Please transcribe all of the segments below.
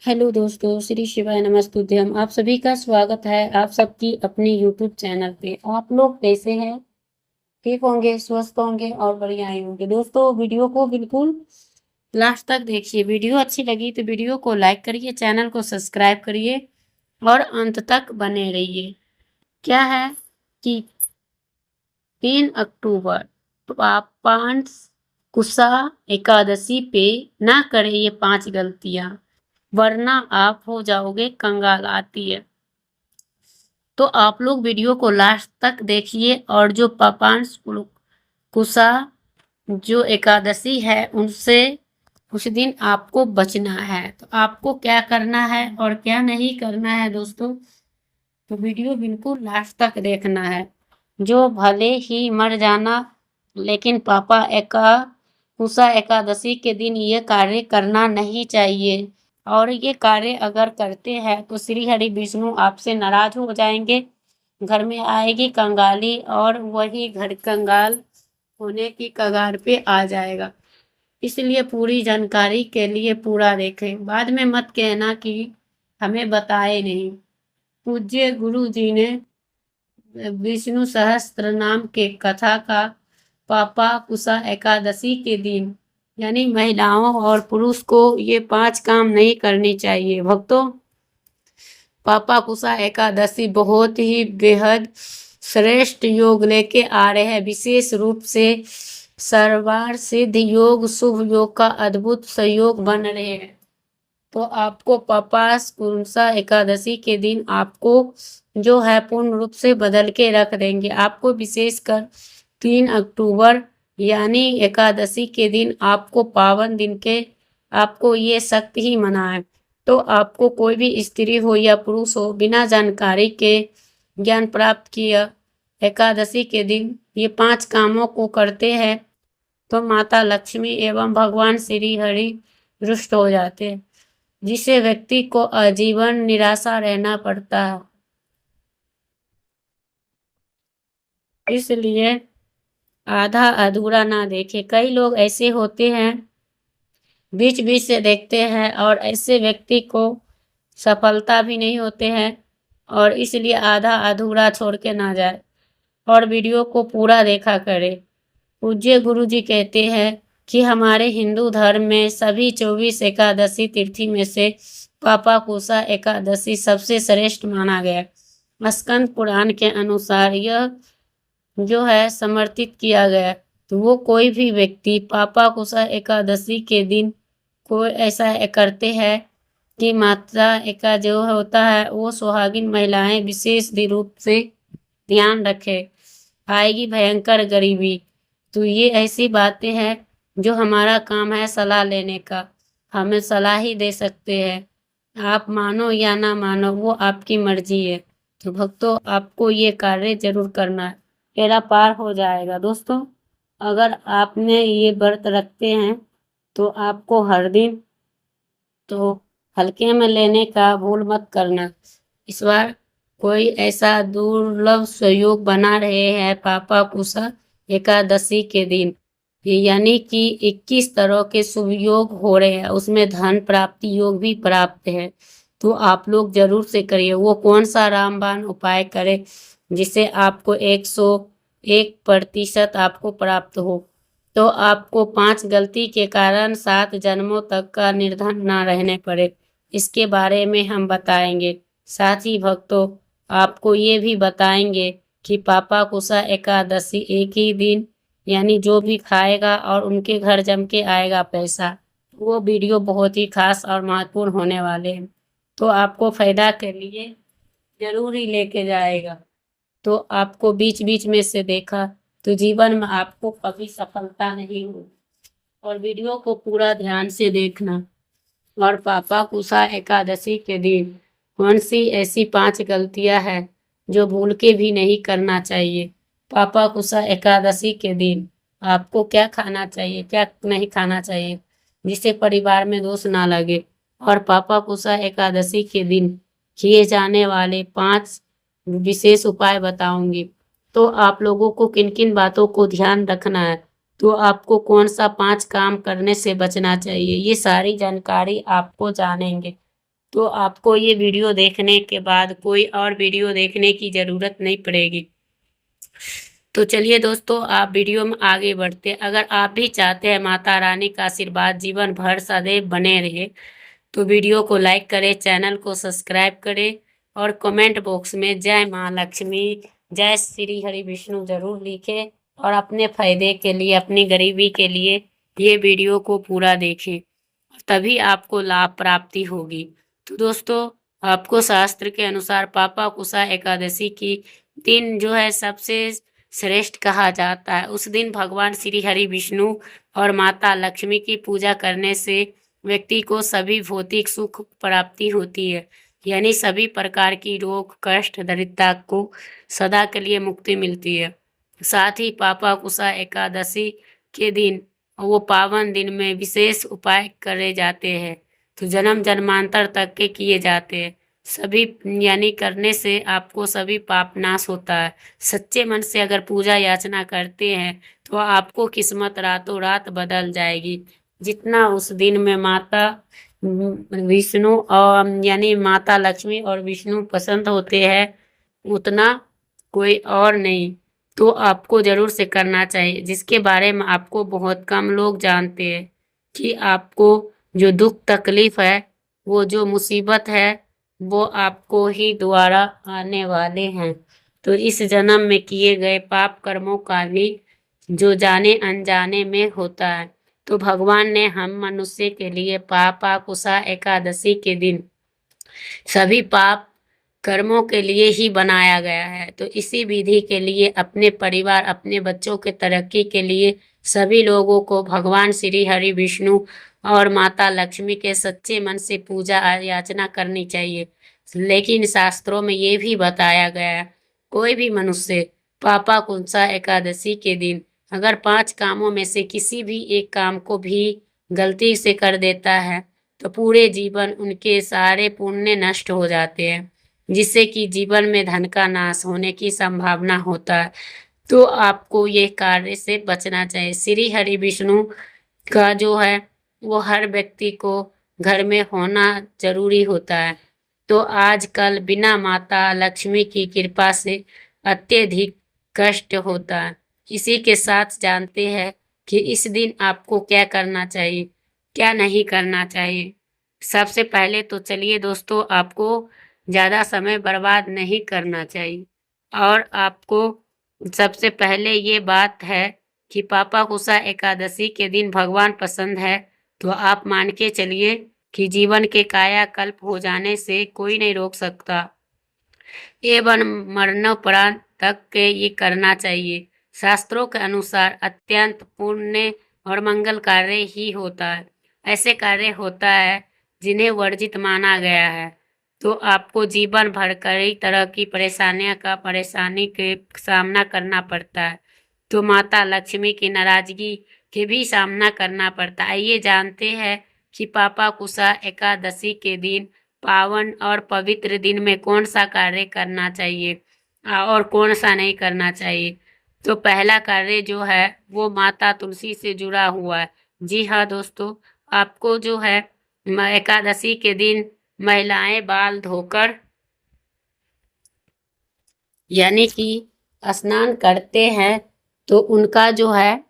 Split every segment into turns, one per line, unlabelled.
Hello दोस्तों, श्री शिवाय नमस्तुभ्यम। आप सभी का स्वागत है आप सबकी अपनी यूट्यूब चैनल पे। आप लोग कैसे हैं? ठीक होंगे, स्वस्थ होंगे और बढ़िया ही होंगे। दोस्तों, वीडियो को बिल्कुल लास्ट तक देखिए। वीडियो अच्छी लगी तो वीडियो को लाइक करिए, चैनल को सब्सक्राइब करिए और अंत तक बने रहिए। क्या है कि 3 अक्टूबर पापांश कुशा एकादशी पे ना करें ये 5 गलतियां, वरना आप हो जाओगे कंगाल। आती है तो आप लोग वीडियो को लास्ट तक देखिए। और जो पापांश कुशा जो एकादशी है उनसे कुछ दिन आपको बचना है। तो आपको क्या करना है और क्या नहीं करना है दोस्तों, तो वीडियो बिल्कुल लास्ट तक देखना है। जो भले ही मर जाना, लेकिन कुशा एकादशी के दिन ये कार्य करना नहीं चाहिए। और ये कार्य अगर करते हैं तो श्री हरि विष्णु आपसे नाराज हो जाएंगे, घर में आएगी कंगाली और वही घर कंगाल होने की कगार पे आ जाएगा। इसलिए पूरी जानकारी के लिए पूरा देखें, बाद में मत कहना कि हमें बताए नहीं। पूज्य गुरु जी ने विष्णु सहस्त्र नाम के कथा का पापा कुशा एकादशी के दिन, यानी महिलाओं और पुरुष को ये 5 काम नहीं करनी चाहिए। भक्तों, पापा कुशा एकादशी बहुत ही बेहद श्रेष्ठ योग लेके आ रहे हैं। विशेष रूप से सर्वार सिद्ध योग, शुभ योग का अद्भुत संयोग बन रहे हैं। तो आपको पापास कुशा एकादशी के दिन आपको जो है पूर्ण रूप से बदल के रख देंगे। आपको विशेषकर 3 अक्टूबर यानी एकादशी के दिन आपको पावन दिन के आपको ये सख्त ही मना है। तो आपको कोई भी स्त्री हो या पुरुष हो, बिना जानकारी के ज्ञान प्राप्त किया एकादशी के दिन ये 5 कामों को करते हैं तो माता लक्ष्मी एवं भगवान श्री हरि रुष्ट हो जाते हैं, जिससे व्यक्ति को आजीवन निराशा रहना पड़ता है। इसलिए आधा अधूरा ना देखे। कई लोग ऐसे होते हैं बीच बीच से देखते हैं और ऐसे व्यक्ति को सफलता भी नहीं होते हैं, और इसलिए आधा अधूरा छोड़ के ना जाए और वीडियो को पूरा देखा करे। पूज्य गुरु जी कहते हैं कि हमारे हिंदू धर्म में सभी 24 एकादशी तिथि में से पापा कुशा एकादशी सबसे श्रेष्ठ माना गया। स्कंद पुराण के अनुसार यह जो है समर्थित किया गया। तो वो कोई भी व्यक्ति पापा कुशा एकादशी के दिन कोई ऐसा करते हैं कि माता एका जो होता है वो सुहागिन महिलाएं विशेष रूप से ध्यान रखे, आएगी भयंकर गरीबी। तो ये ऐसी बातें हैं जो हमारा काम है सलाह लेने का। हमें सलाह ही दे सकते हैं, आप मानो या ना मानो वो आपकी मर्जी है। तो भक्तों, आपको ये कार्य जरूर करना है, बेड़ा पार हो जाएगा। दोस्तों, अगर आपने ये व्रत रखते हैं तो आपको हर दिन तो हल्के में लेने का भूल मत करना। इस बार कोई ऐसा दुर्लभ संयोग बना रहे हैं पापा कुशा एकादशी के दिन, यानी कि 21 तरह के शुभ योग हो रहे हैं, उसमें धन प्राप्ति योग भी प्राप्त है। तो आप लोग जरूर से करिए। वो कौन सा रामबाण उपाय करें जिसे आपको 101% आपको प्राप्त हो, तो आपको 5 गलती के कारण 7 जन्मों तक का निर्धन ना रहने पड़े, इसके बारे में हम बताएंगे। साथ ही भक्तों, आपको ये भी बताएंगे कि पापा कुशा एकादशी एक ही दिन, यानी जो भी खाएगा और उनके घर जम के आएगा पैसा, वो वीडियो बहुत ही खास और महत्वपूर्ण होने वाले हैं। तो आपको फायदा के लिए जरूर ही लेके जाएगा। तो आपको बीच बीच में से देखा तो जीवन में आपको कभी सफलता नहीं होगी। और वीडियो को पूरा ध्यान से देखना। और पापा कुशा एकादशी के दिन कौन सी ऐसी 5 गलतियां हैं जो भूल के भी नहीं करना चाहिए। पापा कुशा एकादशी के दिन आपको क्या खाना चाहिए, क्या नहीं खाना चाहिए, जिससे परिवार में दोष ना लगे। और पापा कुशा एकादशी के दिन किए जाने वाले 5 विशेष उपाय बताऊंगी। तो आप लोगों को किन किन बातों को ध्यान रखना है, तो आपको कौन सा 5 काम करने से बचना चाहिए, ये सारी जानकारी आपको जानेंगे। तो आपको ये वीडियो देखने के बाद कोई और वीडियो देखने की ज़रूरत नहीं पड़ेगी। तो चलिए दोस्तों, आप वीडियो में आगे बढ़ते हैं। अगर आप भी चाहते हैं माता रानी का आशीर्वाद जीवन भर सदैव बने रहे, तो वीडियो को लाइक करें, चैनल को सब्सक्राइब करें और कमेंट बॉक्स में जय माँ लक्ष्मी, जय श्री हरि विष्णु जरूर लिखें और अपने फायदे के लिए, अपनी गरीबी के लिए ये वीडियो को पूरा देखें, तभी आपको लाभ प्राप्ति होगी। तो दोस्तों, आपको शास्त्र के अनुसार पापा कुशा एकादशी की दिन जो है सबसे श्रेष्ठ कहा जाता है। उस दिन भगवान श्री हरि विष्णु और माता लक्ष्मी की पूजा करने से व्यक्ति को सभी भौतिक सुख प्राप्ति होती है, यानी सभी प्रकार की रोग कष्ट दरिद्रता को सदा के लिए मुक्ति मिलती है। साथ ही पापा कुशा एकादशी के दिन वो पावन दिन में विशेष उपाय करे जाते हैं, तो जन्म जन्मांतर तक के किए जाते हैं। सभी यानी करने से आपको सभी पाप नाश होता है। सच्चे मन से अगर पूजा याचना करते हैं तो आपको किस्मत रातों रात बदल जाएगी। जितना उस दिन में माता विष्णु और यानी माता लक्ष्मी और विष्णु पसंद होते हैं, उतना कोई और नहीं। तो आपको ज़रूर से करना चाहिए, जिसके बारे में आपको बहुत कम लोग जानते हैं कि आपको जो दुख तकलीफ है, वो जो मुसीबत है, वो आपको ही दोबारा आने वाले हैं। तो इस जन्म में किए गए पाप कर्मों का भी जो जाने अनजाने में होता है। तो भगवान ने हम मनुष्य के लिए पापा कुशा एकादशी के दिन सभी पाप कर्मों के लिए ही बनाया गया है। तो इसी विधि के लिए अपने परिवार, अपने बच्चों के तरक्की के लिए सभी लोगों को भगवान श्री हरि विष्णु और माता लक्ष्मी के सच्चे मन से पूजा याचना करनी चाहिए। लेकिन शास्त्रों में ये भी बताया गया है, कोई भी मनुष्य पापा कुशा एकादशी के दिन अगर 5 कामों में से किसी भी एक काम को भी गलती से कर देता है, तो पूरे जीवन उनके सारे पुण्य नष्ट हो जाते हैं, जिससे कि जीवन में धन का नाश होने की संभावना होता है। तो आपको ये कार्य से बचना चाहिए। श्री हरि विष्णु का जो है वो हर व्यक्ति को घर में होना जरूरी होता है। तो आजकल बिना माता लक्ष्मी की कृपा से अत्यधिक कष्ट होता है। इसी के साथ जानते हैं कि इस दिन आपको क्या करना चाहिए, क्या नहीं करना चाहिए। सबसे पहले तो चलिए दोस्तों, आपको ज़्यादा समय बर्बाद नहीं करना चाहिए और आपको सबसे पहले ये बात है कि पापा कुशा एकादशी के दिन भगवान पसंद है, तो आप मान के चलिए कि जीवन के कायाकल्प हो जाने से कोई नहीं रोक सकता एवं मरणोपरांत तक के ये करना चाहिए। शास्त्रों के अनुसार अत्यंत पुण्य और मंगल कार्य ही होता है। ऐसे कार्य होता है जिन्हें वर्जित माना गया है। तो आपको जीवन भर कई तरह की परेशानी के सामना करना पड़ता है। तो माता लक्ष्मी की नाराजगी के भी सामना करना पड़ता है। ये जानते हैं कि पापा कुशा एकादशी के दिन पावन और पवित्र दिन में कौन सा कार्य करना चाहिए और कौन सा नहीं करना चाहिए। तो पहला कार्य जो है वो माता तुलसी से जुड़ा हुआ है। जी हाँ दोस्तों, आपको जो है एकादशी के दिन महिलाएं बाल धोकर यानी कि स्नान करते हैं, तो उनका जो है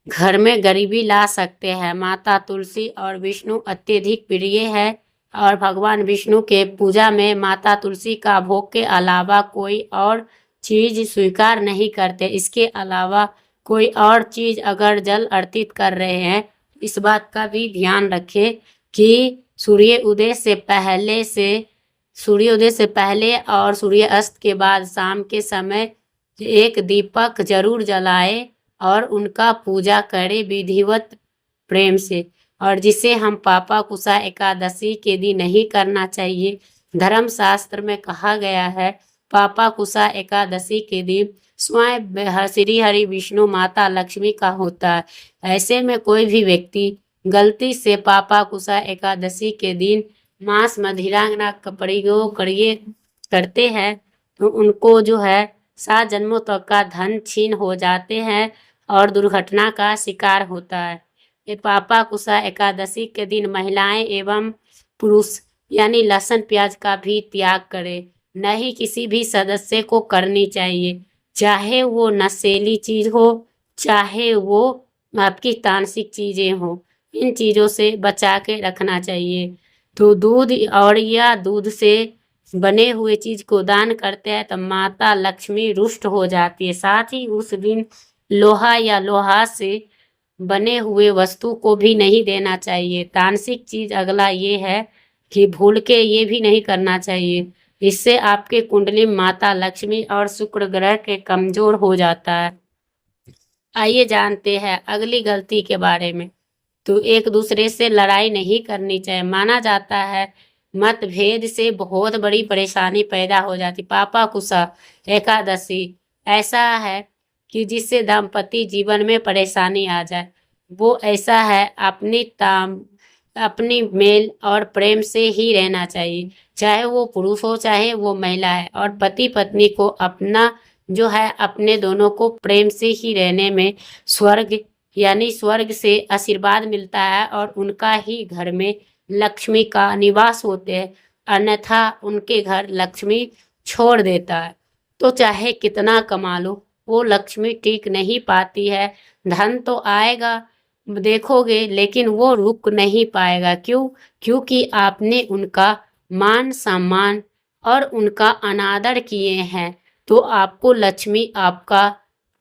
घर में गरीबी ला सकते हैं। माता तुलसी और विष्णु अत्यधिक प्रिय है और भगवान विष्णु के पूजा में माता तुलसी का भोग के अलावा कोई और चीज स्वीकार नहीं करते। इसके अलावा कोई और चीज अगर जल अर्पित कर रहे हैं, इस बात का भी ध्यान रखें कि सूर्योदय से पहले और सूर्यास्त के बाद शाम के समय एक दीपक जरूर जलाए और उनका पूजा करें विधिवत प्रेम से। और जिसे हम पापा कुशा एकादशी के दिन नहीं करना चाहिए। धर्मशास्त्र में कहा गया है पापा कुशा एकादशी के दिन स्वयं श्री हरि विष्णु माता लक्ष्मी का होता है। ऐसे में कोई भी व्यक्ति गलती से पापा कुशा एकादशी के दिन मांस मदिरा का प्रयोग करते हैं, तो उनको जो है 7 जन्मों तक का धन छीन हो जाते हैं और दुर्घटना का शिकार होता है। ये पापा कुशा एकादशी के दिन महिलाएं एवं पुरुष यानी लहसुन प्याज का भी त्याग करें। न ही किसी भी सदस्य को करनी चाहिए, चाहे वो नशीली चीज हो, चाहे वो आपकी तामसिक चीजें हो, इन चीजों से बचा के रखना चाहिए। तो दूध और या दूध से बने हुए चीज को दान करते हैं तो माता लक्ष्मी रुष्ट हो जाती है। साथ ही उस दिन लोहा या लोहा से बने हुए वस्तु को भी नहीं देना चाहिए। तामसिक चीज अगला ये है कि भूल के ये भी नहीं करना चाहिए, इससे आपके कुंडली माता लक्ष्मी और शुक्र ग्रह के कमजोर हो जाता है। आइए जानते हैं अगली गलती के बारे में। तो एक दूसरे से लड़ाई नहीं करनी चाहिए। माना जाता है मतभेद से बहुत बड़ी परेशानी पैदा हो जाती। पापा कुशा एकादशी ऐसा है कि जिससे दाम्पत्य जीवन में परेशानी आ जाए, वो ऐसा है अपनी मेल और प्रेम से ही रहना चाहिए, चाहे वो पुरुष हो चाहे वो महिला है। और पति पत्नी को अपना जो है अपने दोनों को प्रेम से ही रहने में स्वर्ग यानी स्वर्ग से आशीर्वाद मिलता है और उनका ही घर में लक्ष्मी का निवास होते हैं, अन्यथा उनके घर लक्ष्मी छोड़ देता है। तो चाहे कितना कमा लो वो लक्ष्मी टिक नहीं पाती है। धन तो आएगा देखोगे लेकिन वो रुक नहीं पाएगा। क्यों? क्योंकि आपने उनका मान सम्मान और उनका अनादर किए हैं। तो आपको लक्ष्मी आपका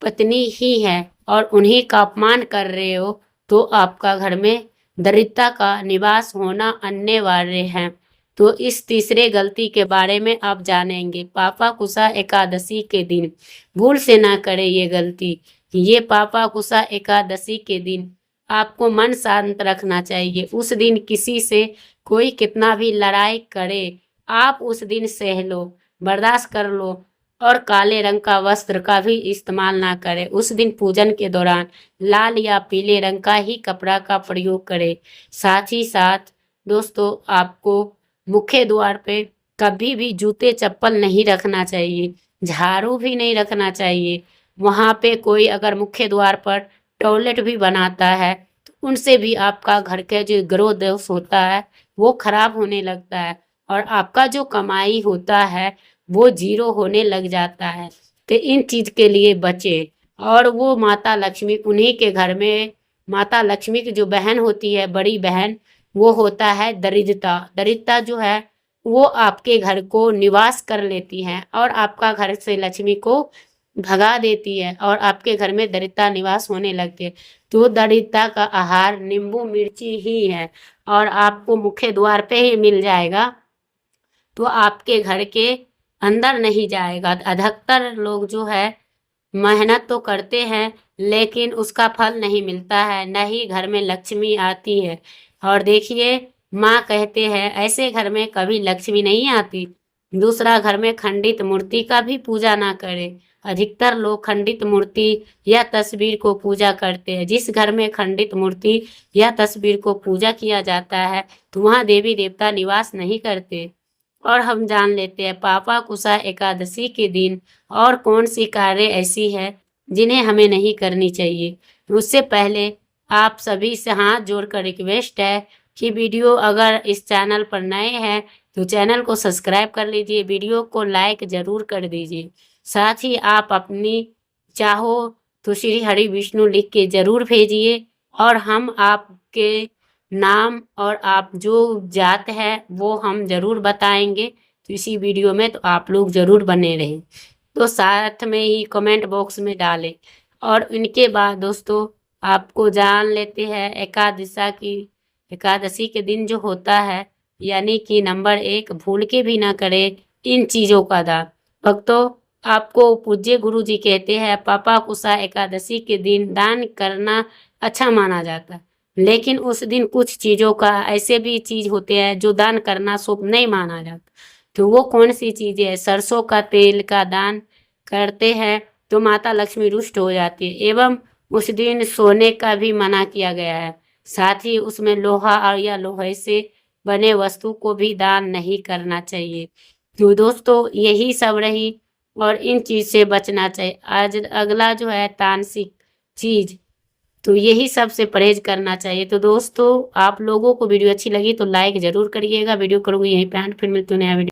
पत्नी ही है और उन्हीं का अपमान कर रहे हो तो आपका घर में दरिद्रता का निवास होना अनिवार्य है। तो इस तीसरे गलती के बारे में आप जानेंगे। पापा कुशा एकादशी के दिन भूल से ना करें ये गलती। ये पापा कुशा एकादशी के दिन आपको मन शांत रखना चाहिए। उस दिन किसी से कोई कितना भी लड़ाई करे आप उस दिन सह लो, बर्दाश्त कर लो और काले रंग का वस्त्र का भी इस्तेमाल ना करें। उस दिन पूजन के दौरान लाल या पीले रंग का ही कपड़ा का प्रयोग करें। साथ ही साथ दोस्तों आपको मुख्य द्वार पे कभी भी जूते चप्पल नहीं रखना चाहिए, झाड़ू भी नहीं रखना चाहिए। वहाँ पे कोई अगर मुख्य द्वार पर टॉयलेट भी बनाता है तो उनसे भी आपका घर का जो ग्रह दोष होता है वो खराब होने लगता है और आपका जो कमाई होता है वो जीरो होने लग जाता है। तो इन चीज के लिए बचे। और वो माता लक्ष्मी उन्हीं के घर में माता लक्ष्मी की जो बहन होती है बड़ी बहन वो होता है दरिद्रता। दरिद्रता जो है वो आपके घर को निवास कर लेती है और आपका घर से लक्ष्मी को भगा देती है और आपके घर में दरिद्रता निवास होने लगती है। तो दरिद्रता का आहार नींबू मिर्ची ही है और आपको मुख्य द्वार पे ही मिल जाएगा, तो आपके घर के अंदर नहीं जाएगा। अधिकतर लोग जो है मेहनत तो करते हैं लेकिन उसका फल नहीं मिलता है, न ही घर में लक्ष्मी आती है। और देखिए माँ कहते हैं ऐसे घर में कभी लक्ष्मी नहीं आती। दूसरा, घर में खंडित मूर्ति का भी पूजा ना करें। अधिकतर लोग खंडित मूर्ति या तस्वीर को पूजा करते हैं। जिस घर में खंडित मूर्ति या तस्वीर को पूजा किया जाता है तो वहाँ देवी देवता निवास नहीं करते। और हम जान लेते हैं पापा कुशा एकादशी के दिन और कौन सी कार्य ऐसी है जिन्हें हमें नहीं करनी चाहिए। उससे पहले आप सभी से हाथ जोड़कर रिक्वेस्ट है कि वीडियो अगर इस चैनल पर नए हैं तो चैनल को सब्सक्राइब कर लीजिए, वीडियो को लाइक ज़रूर कर दीजिए। साथ ही आप अपनी चाहो तो श्री हरि विष्णु लिख के ज़रूर भेजिए और हम आपके नाम और आप जो जात है वो हम ज़रूर बताएंगे तो इसी वीडियो में, तो आप लोग ज़रूर बने रहें। तो साथ में ही कमेंट बॉक्स में डालें। और इनके बाद दोस्तों आपको जान लेते हैं एकादशी के दिन जो होता है यानी कि नंबर 1 भूल के भी ना करें इन चीज़ों का दान। भक्तों आपको पूज्य गुरु जी कहते हैं पापा कुशा एकादशी के दिन दान करना अच्छा माना जाता है, लेकिन उस दिन कुछ चीज़ों का ऐसे भी चीज़ होते हैं जो दान करना शुभ नहीं माना जाता। तो वो कौन सी चीज़ें है? सरसों का तेल का दान करते हैं तो माता लक्ष्मी रुष्ट हो जाती है। एवं उस दिन सोने का भी मना किया गया है। साथ ही उसमें लोहा और या लोहे से बने वस्तु को भी दान नहीं करना चाहिए। तो दोस्तों यही सब रही और इन चीज़ से बचना चाहिए। आज अगला जो है तामसिक चीज़, तो यही सबसे परहेज करना चाहिए। तो दोस्तों आप लोगों को वीडियो अच्छी लगी तो लाइक ज़रूर करिएगा। वीडियो करूँगी यहीं पे एंड, फिर मिलते हैं नया वीडियो।